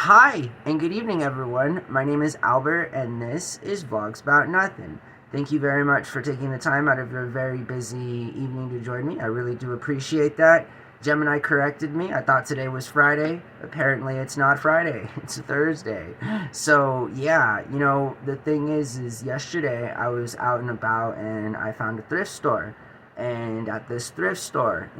Hi, and good evening, everyone. My name is Albert, and this is Vlogs About Nothing. Thank you very much for taking the time out of your very busy evening to join me. I really do appreciate that. Gemini corrected me. I thought today was Friday. Apparently, it's not Friday. It's Thursday. So, yeah, the thing is yesterday I was out and about and I found a thrift store. And at this thrift store,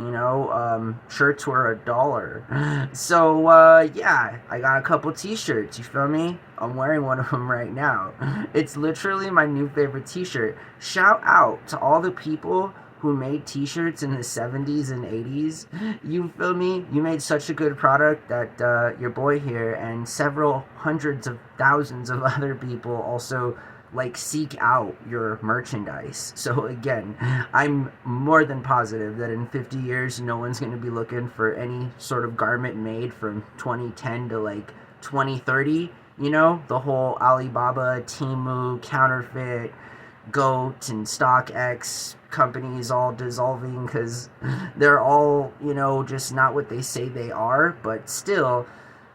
shirts were $1. So, yeah, I got a couple t-shirts, you feel me? I'm wearing one of them right now. It's literally my new favorite t-shirt. Shout out to all the people who made t-shirts in the 70s and 80s. You feel me? You made such a good product that your boy here and several hundreds of thousands of other people also seek out your merchandise. So again, I'm more than positive that in 50 years no one's going to be looking for any sort of garment made from 2010 to 2030. The whole Alibaba, Temu, counterfeit, Goat, and StockX companies all dissolving because they're all, just not what they say they are. But still,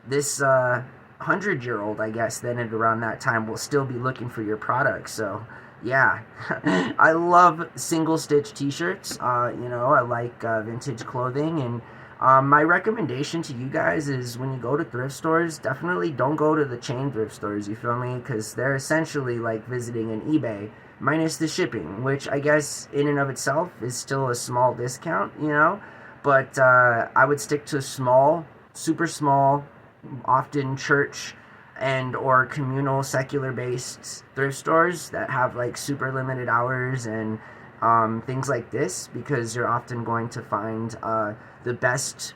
this 100-year-old, I guess, then at around that time will still be looking for your product. So, yeah, I love single stitch t-shirts. I like vintage clothing, and my recommendation to you guys is when you go to thrift stores, definitely don't go to the chain thrift stores, you feel me? Because they're essentially like visiting an eBay minus the shipping, which I guess in and of itself is still a small discount, but I would stick to small, super small, often church and or communal secular based thrift stores that have super limited hours and things like this, because you're often going to find the best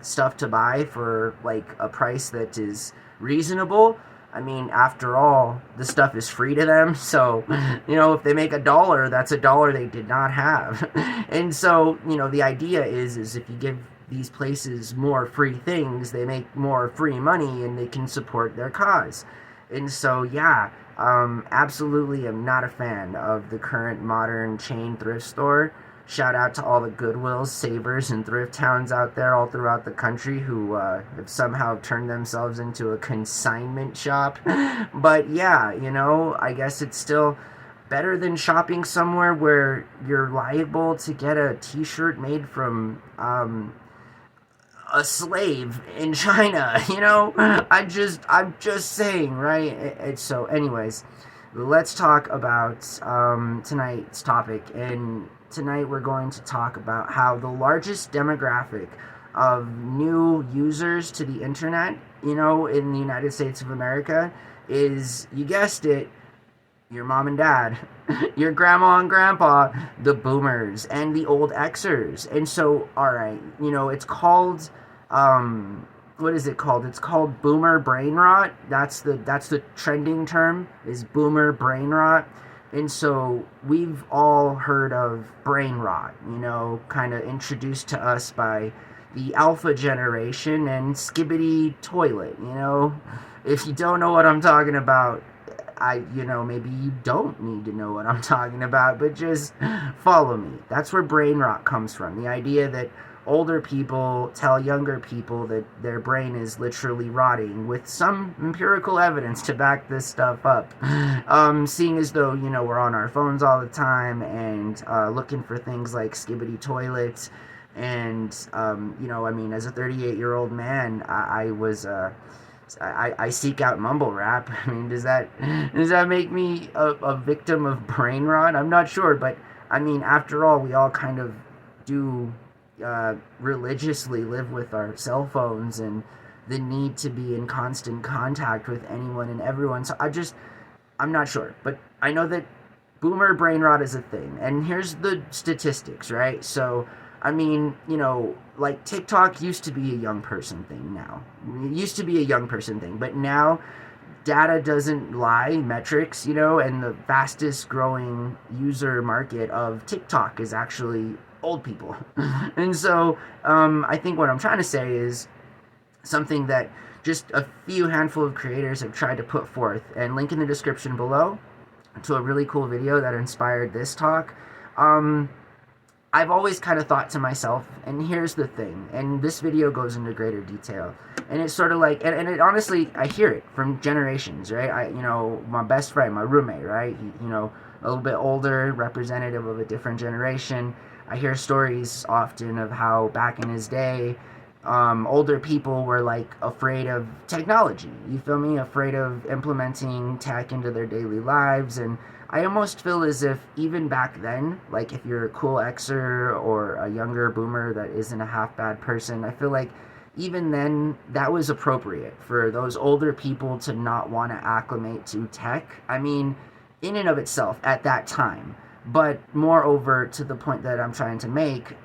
stuff to buy for a price that is reasonable. I mean, after all, the stuff is free to them, so if they make $1, that's $1 they did not have. And so the idea is if you give these places more free things, they make more free money and they can support their cause. And so, yeah, absolutely am not a fan of the current modern chain thrift store. Shout out to all the Goodwills, Sabres, and thrift towns out there all throughout the country who have somehow turned themselves into a consignment shop. But yeah, I guess it's still better than shopping somewhere where you're liable to get a t-shirt made from a slave in China. I'm just saying, right? So anyways, let's talk about tonight's topic. And tonight we're going to talk about how the largest demographic of new users to the internet, in the United States of America is, you guessed it, your mom and dad, your grandma and grandpa, the boomers, and the old Xers. And so, alright, it's called, what is it called? It's called boomer brain rot. That's the trending term, is boomer brain rot. And so, we've all heard of brain rot, kind of introduced to us by the alpha generation and Skibidi Toilet. If you don't know what I'm talking about, maybe you don't need to know what I'm talking about, but just follow me. That's where brain rot comes from. The idea that older people tell younger people that their brain is literally rotting, with some empirical evidence to back this stuff up. Seeing as though, we're on our phones all the time and looking for things like Skibidi Toilets. And, as a 38-year-old man, I seek out mumble rap. I mean, does that make me a victim of brain rot? I'm not sure, but I mean, after all, we all kind of do religiously live with our cell phones and the need to be in constant contact with anyone and everyone. So I'm not sure, but I know that boomer brain rot is a thing. And here's the statistics, right? So, I mean, TikTok used to be a young person thing now. It used to be a young person thing, but now data doesn't lie, metrics, and the fastest growing user market of TikTok is actually old people. And so, I think what I'm trying to say is something that just a few handful of creators have tried to put forth, and link in the description below to a really cool video that inspired this talk. I've always kind of thought to myself, and here's the thing, and this video goes into greater detail, and it's sort of like, and it honestly, I hear it from generations, right? My best friend, my roommate, right? A little bit older, representative of a different generation. I hear stories often of how back in his day, older people were like afraid of technology. You feel me? Afraid of implementing tech into their daily lives. And I almost feel as if even back then, like if you're a cool Xer or a younger boomer that isn't a half bad person, I feel like even then that was appropriate for those older people to not want to acclimate to tech. I mean, in and of itself at that time. But moreover, to the point that I'm trying to make,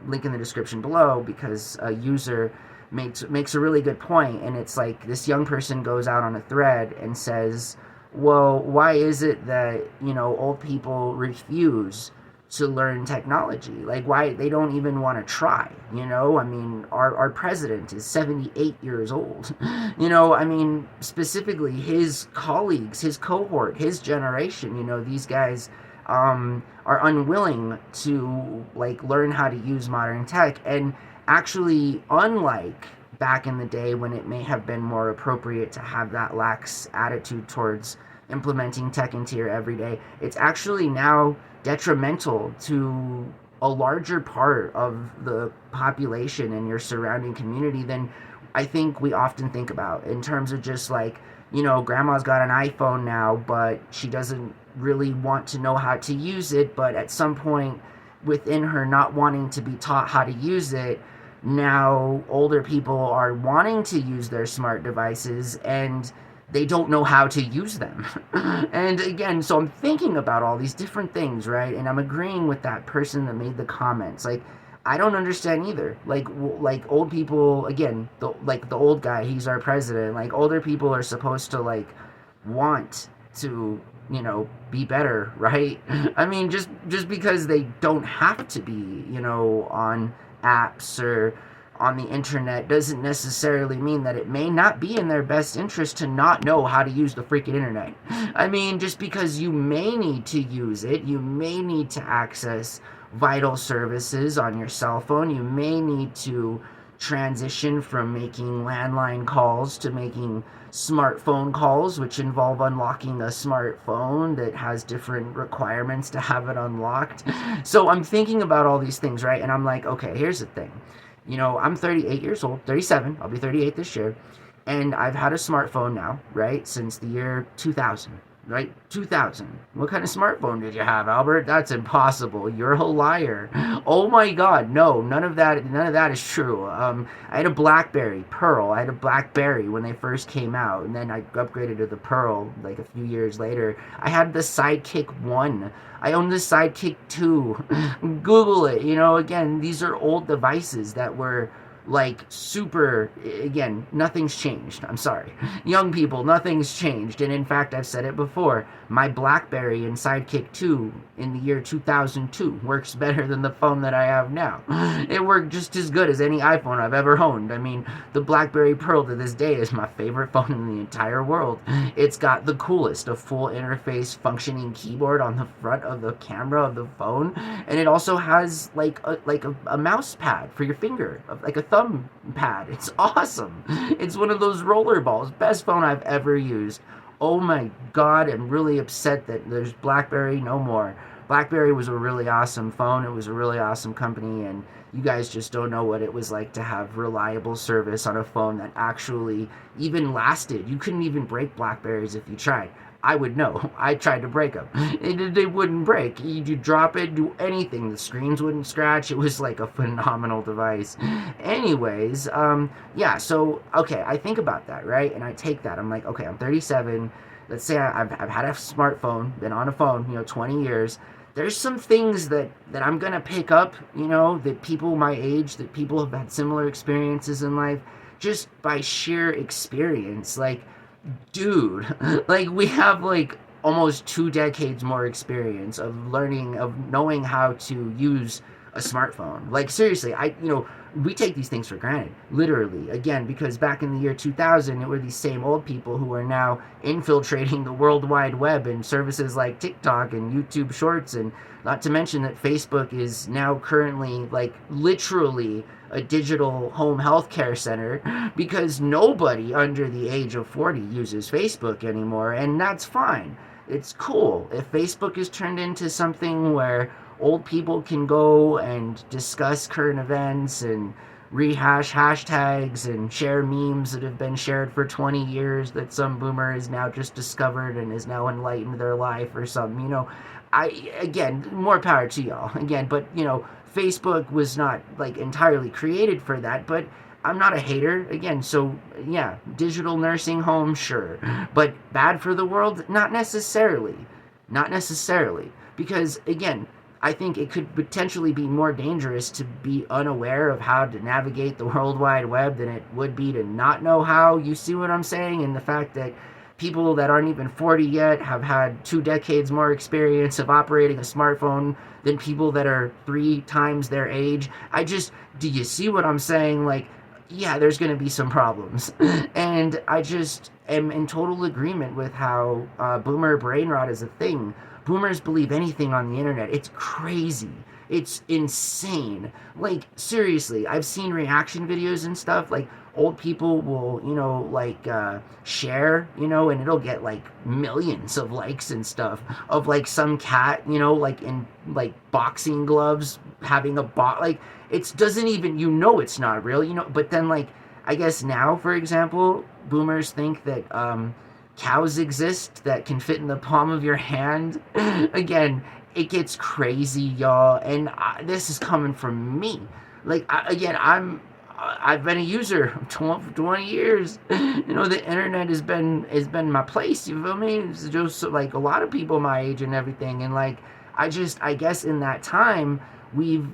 link in the description below, because a user makes a really good point, and it's like this young person goes out on a thread and says, well, why is it that, old people refuse to learn technology? Like, why they don't even want to try, I mean, our president is 78 years old. I mean, specifically his colleagues, his cohort, his generation, these guys are unwilling to like learn how to use modern tech. And actually, unlike back in the day when it may have been more appropriate to have that lax attitude towards implementing tech into your everyday, it's actually now detrimental to a larger part of the population and your surrounding community than I think we often think about, in terms of just like, grandma's got an iPhone now, but she doesn't really want to know how to use it. But at some point within her not wanting to be taught how to use it, now older people are wanting to use their smart devices and they don't know how to use them. And again, so I'm thinking about all these different things, right? And I'm agreeing with that person that made the comments. Like, I don't understand either. Like old people, again, the old guy, he's our president. Like, older people are supposed to like want to, be better, right? I mean, just because they don't have to be, on apps or on the internet doesn't necessarily mean that it may not be in their best interest to not know how to use the freaking internet. I mean, just because you may need to use it, you may need to access vital services on your cell phone, you may need to transition from making landline calls to making smartphone calls, which involve unlocking a smartphone that has different requirements to have it unlocked. So I'm thinking about all these things, right? And I'm like, okay, here's the thing. I'm 38 years old, 37, I'll be 38 this year, and I've had a smartphone now, right, since the year 2000, right? 2000. What kind of smartphone did you have, Albert? That's impossible. You're a liar. Oh my God, no, none of that is true. I had a BlackBerry Pearl. I had a BlackBerry when they first came out, and then I upgraded to the Pearl like a few years later. I had the Sidekick 1. I own the Sidekick 2. Google it. Again, these are old devices that were like super, again, nothing's changed. I'm sorry. Young people, nothing's changed. And in fact, I've said it before, my BlackBerry and Sidekick 2 in the year 2002 works better than the phone that I have now. It worked just as good as any iPhone I've ever owned. I mean, the BlackBerry Pearl to this day is my favorite phone in the entire world. It's got the coolest, a full interface functioning keyboard on the front of the camera of the phone, and it also has like a mouse pad for your finger, like a thumb pad. It's awesome. It's one of those roller balls. Best phone I've ever used. Oh my God, I'm really upset that there's BlackBerry no more. BlackBerry was a really awesome phone. It was a really awesome company, and you guys just don't know what it was like to have reliable service on a phone that actually even lasted. You couldn't even break BlackBerries if you tried. I would know. I tried to break them. They wouldn't break. You drop it, do anything. The screens wouldn't scratch. It was like a phenomenal device. Anyways, yeah, so, okay, I think about that, right? And I take that. I'm like, okay, I'm 37. Let's say I've had a smartphone, been on a phone, 20 years. There's some things that I'm going to pick up, that people my age, that people have had similar experiences in life, just by sheer experience. Like, dude, like, we have like almost 2 decades more experience of knowing how to use a smartphone. Like, seriously, we take these things for granted, literally. Again, because back in the year 2000, it were these same old people who are now infiltrating the World Wide Web and services like TikTok and YouTube Shorts, and not to mention that Facebook is now currently, like, literally a digital home health care center, because nobody under the age of 40 uses Facebook anymore, and that's fine. It's cool. If Facebook is turned into something where old people can go and discuss current events and rehash hashtags and share memes that have been shared for 20 years that some boomer has now just discovered and has now enlightened their life or something, again, more power to y'all. Again, but, Facebook was not, like, entirely created for that, but I'm not a hater. Again, so, yeah, digital nursing home, sure. But bad for the world? Not necessarily. Not necessarily. Because, again, I think it could potentially be more dangerous to be unaware of how to navigate the World Wide Web than it would be to not know how. You see what I'm saying? And the fact that people that aren't even 40 yet have had 2 decades more experience of operating a smartphone than people that are 3 times their age. Do you see what I'm saying? Like, yeah, there's going to be some problems. And I just am in total agreement with how boomer brain rot is a thing. Boomers believe anything on the internet. It's crazy. It's insane. Like, seriously, I've seen reaction videos and stuff. Like, old people will, share, and it'll get, like, millions of likes and stuff of, like, some cat, like, in, like, boxing gloves having a like, it doesn't even, it's not real, but then, like, I guess now, for example, boomers think that, cows exist that can fit in the palm of your hand. Again, it gets crazy, y'all, and this is coming from me. Like, I've been a user 20 years. The internet has been my place. You feel me? It's just like a lot of people my age and everything, and like I guess in that time we've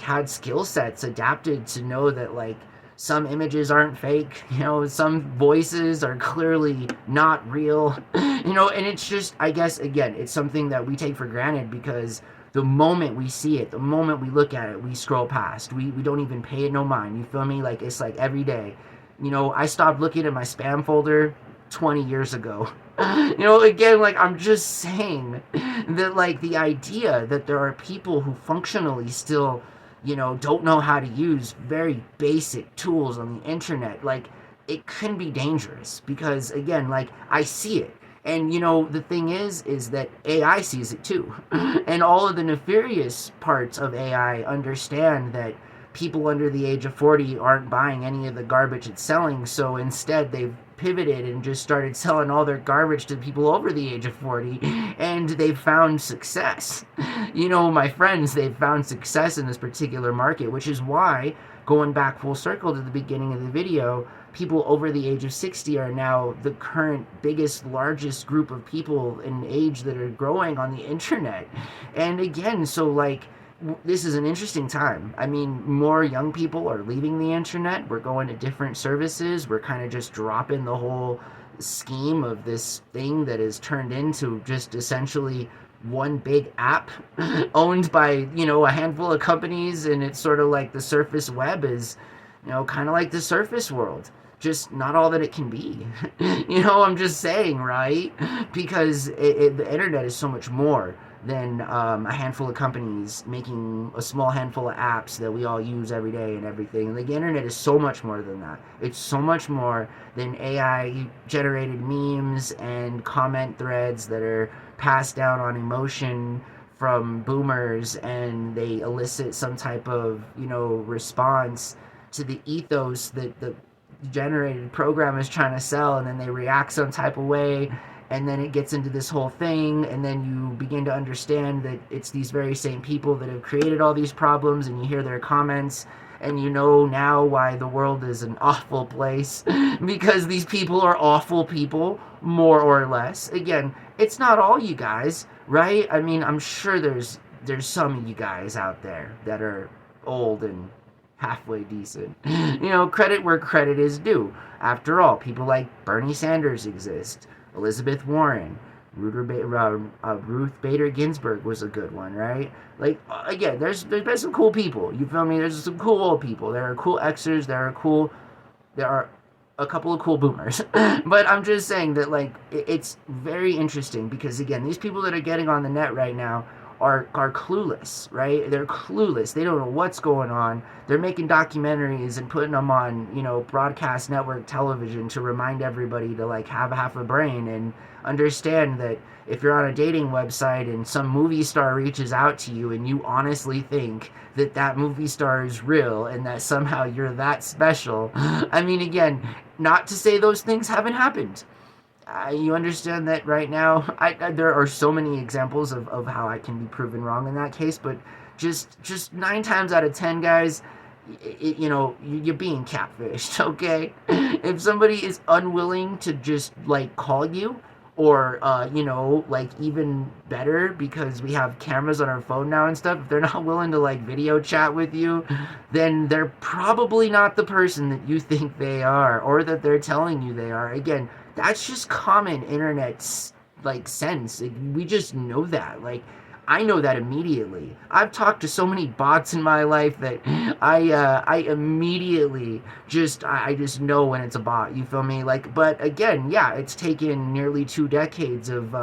had skill sets adapted to know that, like, some images aren't fake, some voices are clearly not real, and it's just, I guess, again, it's something that we take for granted because the moment we see it, the moment we look at it, we scroll past. We don't even pay it no mind, you feel me? Like, it's like every day. I stopped looking at my spam folder 20 years ago. Again, like, I'm just saying that, like, the idea that there are people who functionally still don't know how to use very basic tools on the internet, like, it can be dangerous because, again, like, I see it. And, the thing is that AI sees it too. And all of the nefarious parts of AI understand that people under the age of 40 aren't buying any of the garbage it's selling, so instead they've pivoted and just started selling all their garbage to people over the age of 40, and they've found success. My friends, they've found success in this particular market, which is why, going back full circle to the beginning of the video, people over the age of 60 are now the current biggest, largest group of people in age that are growing on the internet. And again, so, like, this is an interesting time. I mean, more young people are leaving the internet. We're going to different services. We're kind of just dropping the whole scheme of this thing that is turned into just essentially one big app owned by, a handful of companies. And it's sort of like the surface web is, kind of like the surface world. Just not all that it can be. I'm just saying, right? Because the internet is so much more than a handful of companies making a small handful of apps that we all use every day and everything. And the internet is so much more than that. It's so much more than AI-generated memes and comment threads that are passed down on emotion from boomers, and they elicit some type of, response to the ethos that the generated program is trying to sell, and then they react some type of way, and then it gets into this whole thing, and then you begin to understand that it's these very same people that have created all these problems, and you hear their comments, and you know now why the world is an awful place, because these people are awful people, more or less. Again, it's not all you guys, right? I mean, I'm sure there's some of you guys out there that are old and halfway decent. Credit where credit is due. After all, people like Bernie Sanders exist, Elizabeth Warren, Ruth Bader Ginsburg was a good one, right? Like again, there's been some cool people. You feel me? There's some cool old people. There are cool Xers. There are a couple of cool boomers. But I'm just saying that like it's very interesting because again, these people that are getting on the net right now are clueless, right? They're clueless. They don't know what's going on. They're making documentaries and putting them on, broadcast network television to remind everybody to like have half a brain and understand that if you're on a dating website and some movie star reaches out to you and you honestly think that that movie star is real and that somehow you're that special, I mean, again, not to say those things haven't happened. You understand that right now, there are so many examples of how I can be proven wrong in that case, but just 9 times out of 10, guys, you're being catfished, okay? If somebody is unwilling to just like call you, or like even better, because we have cameras on our phone now and stuff, if they're not willing to like video chat with you, then they're probably not the person that you think they are or that they're telling you they are. Again, that's just common internet like sense. Like, we just know that. Like, I know that immediately. I've talked to so many bots in my life that I immediately I just know when it's a bot. You feel me? Like, but again, yeah, it's taken nearly 2 decades of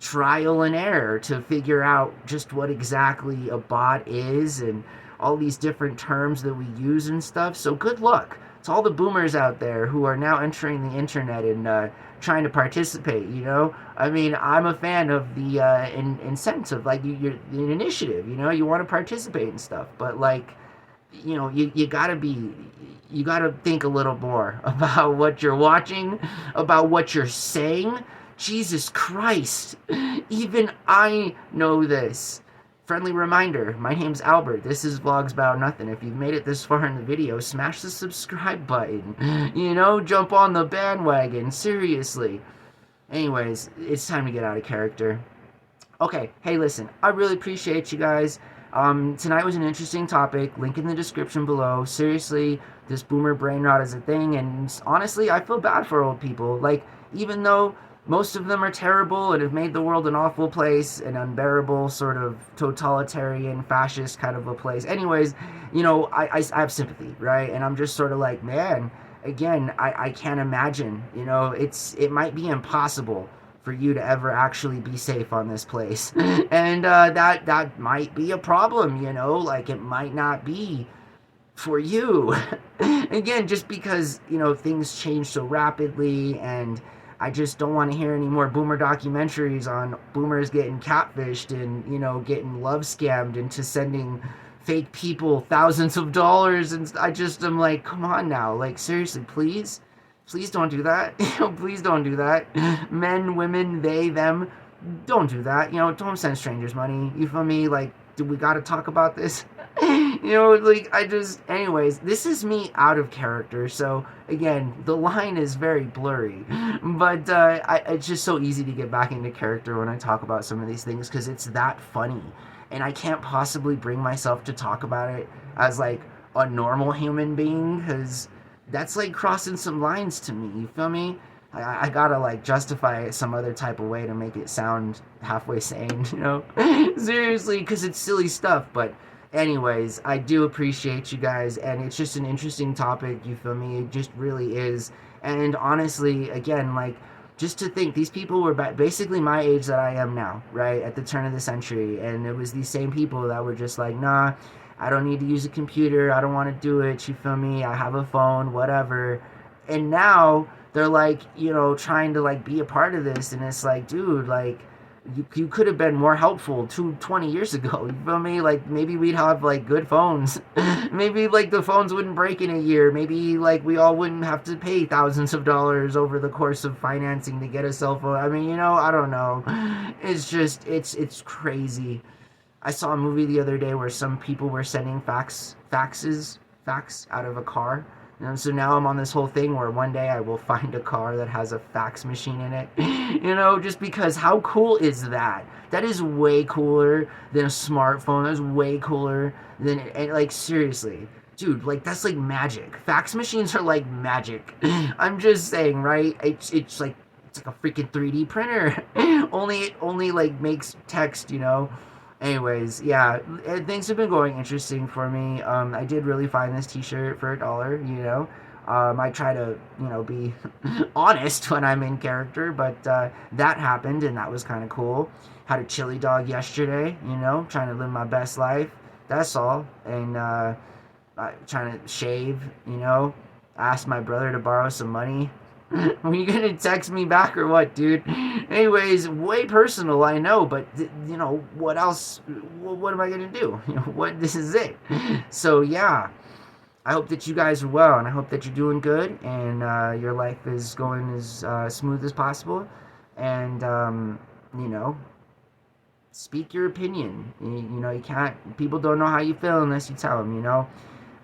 trial and error to figure out just what exactly a bot is and all these different terms that we use and stuff. So good luck to all the boomers out there who are now entering the internet and trying to participate. I mean, I'm a fan of the incentive, like the initiative. You want to participate and stuff, but like, you gotta think a little more about what you're watching, about what you're saying. Jesus Christ, even I know this. Friendly reminder, my name's Albert. This is Vlogs About Nothing. If you've made it this far in the video, smash the subscribe button. Jump on the bandwagon. Seriously. Anyways, it's time to get out of character. Okay, hey, listen, I really appreciate you guys. Tonight was an interesting topic. Link in the description below. Seriously, this boomer brain rot is a thing, and honestly, I feel bad for old people. Like, even though most of them are terrible and have made the world an awful place, an unbearable sort of totalitarian, fascist kind of a place. Anyways, I have sympathy, right? And I'm just sort of like, man, again, I can't imagine, it might be impossible for you to ever actually be safe on this place. And that might be a problem, like it might not be for you. Again, just because, things change so rapidly, and I just don't want to hear any more boomer documentaries on boomers getting catfished and, getting love scammed into sending fake people thousands of dollars. And I just am like, come on now. Like, seriously, please don't do that. Please don't do that. Men, women, they, them, don't do that. Don't send strangers money. You feel me? Like, do we got to talk about this? Anyways, this is me out of character, so again, the line is very blurry, but it's just so easy to get back into character when I talk about some of these things, because it's that funny, and I can't possibly bring myself to talk about it as like a normal human being, because that's like crossing some lines to me, you feel me? I gotta like justify it some other type of way to make it sound halfway sane, seriously, because it's silly stuff. But anyways, I do appreciate you guys, and it's just an interesting topic, you feel me? It just really is. And honestly, again, like, just to think, these people were basically my age that I am now, right, at the turn of the century, and it was these same people that were just like, nah, I don't need to use a computer, I don't want to do it, you feel me? I have a phone, whatever. And now they're like, trying to like be a part of this, and it's like, dude, like, you could have been more helpful 20 years ago, you feel me? Like, maybe we'd have like good phones. Maybe like the phones wouldn't break in a year. Maybe like we all wouldn't have to pay thousands of dollars over the course of financing to get a cell phone. I mean, I don't know. It's just, it's crazy. I saw a movie the other day where some people were sending fax out of a car. So now I'm on this whole thing where one day I will find a car that has a fax machine in it. Just because how cool is that? That is way cooler than a smartphone. That's way cooler than, and like, seriously, dude, like, that's like magic. Fax machines are like magic. I'm just saying, right? It's like It's like a freaking 3D printer. only like makes text, you know. Anyways, yeah, things have been going interesting for me. I did really find this T-shirt for $1. You know, I try to, you know, be honest when I'm in character, but that happened, and that was kind of cool. Had a chili dog yesterday. You know, trying to live my best life. That's all, and trying to shave. You know, asked my brother to borrow some money. Are you gonna text me back or what, dude? Anyways, way personal, I know, but you know what else? What am I gonna do? You know what? This is it. So yeah, I hope that you guys are well, and I hope that you're doing good, and your life is going as smooth as possible. And you know, speak your opinion. You know, you can't. People don't know how you feel unless you tell them. You know.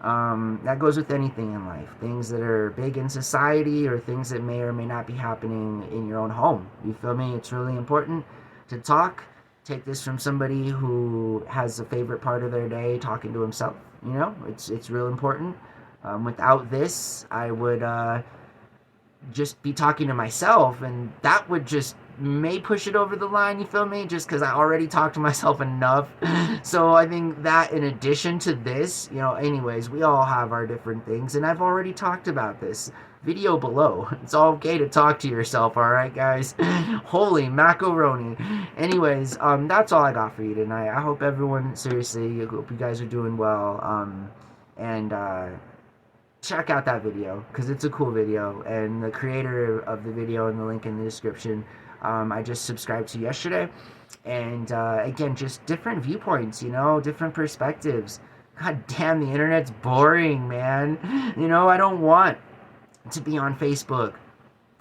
That goes with anything in life. Things that are big in society or things that may or may not be happening in your own home. You feel me? It's really important to talk. Take this from somebody who has a favorite part of their day talking to himself. You know, it's real important. Without this, I would just be talking to myself, and that would just may push it over the line, you feel me? Just because I already talked to myself enough. So I think that in addition to this, you know, anyways, we all have our different things, and I've already talked about this. Video below. It's all okay to talk to yourself, alright, guys? Holy macaroni. Anyways, that's all I got for you tonight. I hope everyone, seriously, I hope you guys are doing well. And check out that video because it's a cool video, and the creator of the video and the link in the description, I just subscribed to yesterday. And again, just different viewpoints, you know, different perspectives. God damn, the internet's boring, man. You know, I don't want to be on Facebook.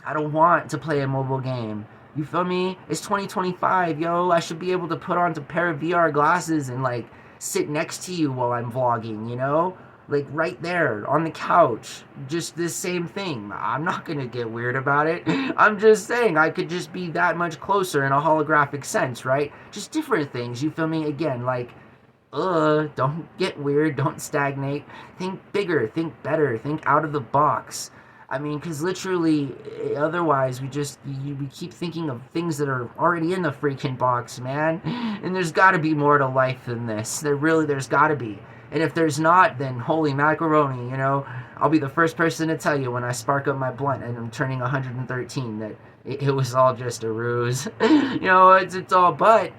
I don't want to play a mobile game. You feel me? It's 2025, yo. I should be able to put on a pair of VR glasses and like sit next to you while I'm vlogging, you know? Like right there on the couch, just this same thing. I'm not gonna get weird about it. I'm just saying I could just be that much closer in a holographic sense, right? Just different things, you feel me? Again, like, don't get weird, don't stagnate. Think bigger, think better, think out of the box. I mean, because literally, otherwise, we keep thinking of things that are already in the freaking box, man. And there's got to be more to life than this. There's got to be. And if there's not, then holy macaroni, you know. I'll be the first person to tell you when I spark up my blunt and I'm turning 113 that it was all just a ruse. You know, it's all but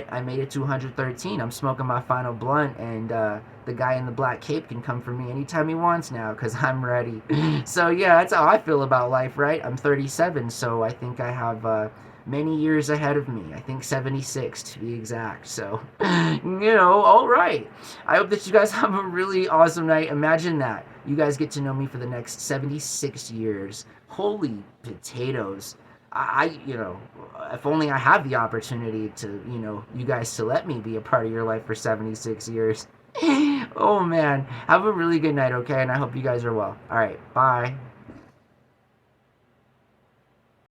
I made it to 113. I'm smoking my final blunt, and the guy in the black cape can come for me anytime he wants now because I'm ready. So yeah, that's how I feel about life, right? I'm 37, so I think I have many years ahead of me. I think 76 to be exact. So, you know, all right. I hope that you guys have a really awesome night. Imagine that. You guys get to know me for the next 76 years. Holy potatoes. You know, if only I have the opportunity to, you know, you guys to let me be a part of your life for 76 years. Oh, man. Have a really good night, okay? And I hope you guys are well. All right. Bye.